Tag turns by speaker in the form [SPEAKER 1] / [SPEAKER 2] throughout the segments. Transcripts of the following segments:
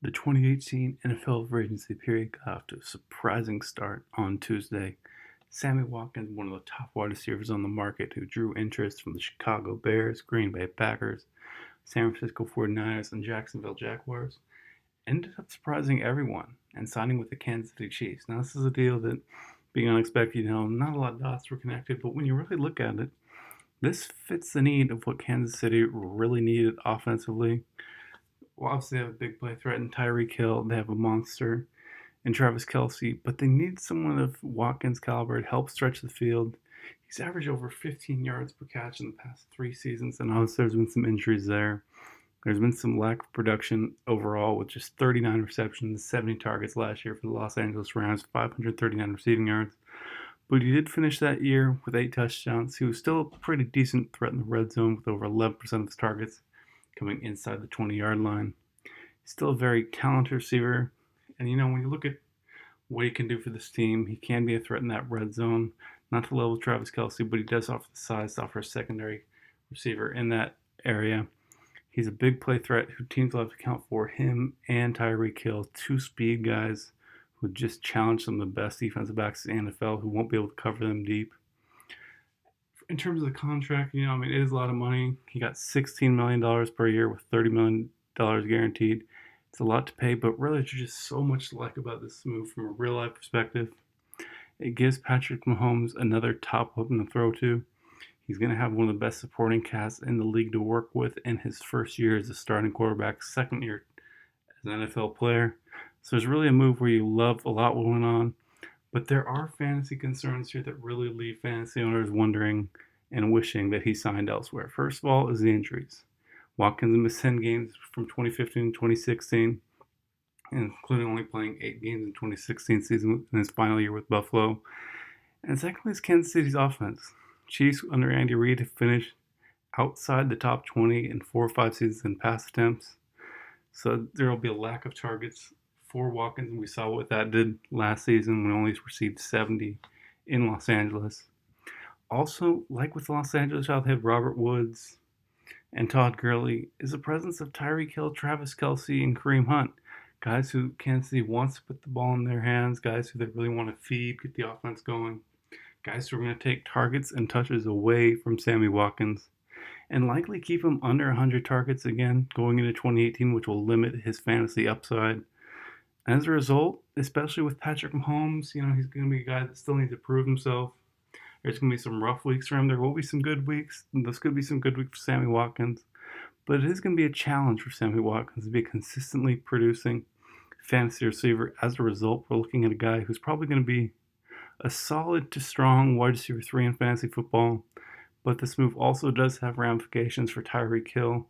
[SPEAKER 1] The 2018 NFL free agency period got off to a surprising start on Tuesday. Sammy Watkins, one of the top wide receivers on the market, who drew interest from the Chicago Bears, Green Bay Packers, San Francisco 49ers, and Jacksonville Jaguars, ended up surprising everyone and signing with the Kansas City Chiefs. Now, this is a deal that, being unexpected, not a lot of dots were connected, but when you really look at it, this fits the need of what Kansas City really needed offensively. Well, obviously, they have a big play threat in Tyreek Hill. They have a monster in Travis Kelce, but they need someone of Watkins' caliber to help stretch the field. He's averaged over 15 yards per catch in the past 3 seasons, and obviously there's been some injuries there. There's been some lack of production overall with just 39 receptions, 70 targets last year for the Los Angeles Rams, 539 receiving yards. But he did finish that year with 8 touchdowns. He was still a pretty decent threat in the red zone with over 11% of his targets coming inside the 20-yard line. He's still a very talented receiver. And, when you look at what he can do for this team, he can be a threat in that red zone. Not to the level of Travis Kelce, but he does offer the size to offer a secondary receiver in that area. He's a big play threat who teams will have to account for him and Tyreek Hill, two speed guys who just challenge some of the best defensive backs in the NFL who won't be able to cover them deep. In terms of the contract, it is a lot of money. He got $16 million per year with $30 million guaranteed. It's a lot to pay, but really there's just so much to like about this move from a real-life perspective. It gives Patrick Mahomes another top weapon to throw to. He's going to have one of the best supporting casts in the league to work with in his first year as a starting quarterback, second year as an NFL player. So it's really a move where you love a lot going on. But there are fantasy concerns here that really leave fantasy owners wondering and wishing that he signed elsewhere. First of all is the injuries. Watkins missed 10 games from 2015 to 2016, including only playing 8 games in 2016 season in his final year with Buffalo. And secondly is Kansas City's offense. Chiefs under Andy Reid have finished outside the top 20 in 4 or 5 seasons in pass attempts. So there will be a lack of targets for Watkins, and we saw what that did last season when he only received 70 in Los Angeles. Also, like with Los Angeles, how they have Robert Woods and Todd Gurley, is the presence of Tyreek Hill, Travis Kelce, and Kareem Hunt. Guys who Kansas City wants to put the ball in their hands, guys who they really want to feed, get the offense going, guys who are going to take targets and touches away from Sammy Watkins, and likely keep him under 100 targets again going into 2018, which will limit his fantasy upside. As a result, especially with Patrick Mahomes, he's going to be a guy that still needs to prove himself. There's going to be some rough weeks for him. There will be some good weeks. This could be some good weeks for Sammy Watkins. But it is going to be a challenge for Sammy Watkins to be a consistently producing fantasy receiver. As a result, we're looking at a guy who's probably going to be a solid to strong wide receiver 3 in fantasy football. But this move also does have ramifications for Tyreek Hill,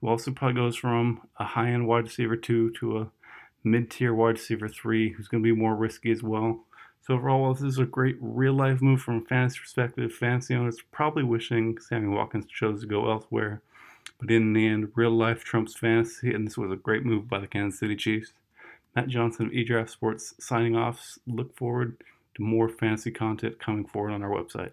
[SPEAKER 1] who also probably goes from a high-end wide receiver 2 to a mid-tier wide receiver 3, who's going to be more risky as well. So overall, while this is a great real-life move from a fantasy perspective, fantasy owners probably wishing Sammy Watkins chose to go elsewhere. But in the end, real life trumps fantasy, and this was a great move by the Kansas City Chiefs. Matt Johnson of eDraft Sports signing off. Look forward to more fantasy content coming forward on our website.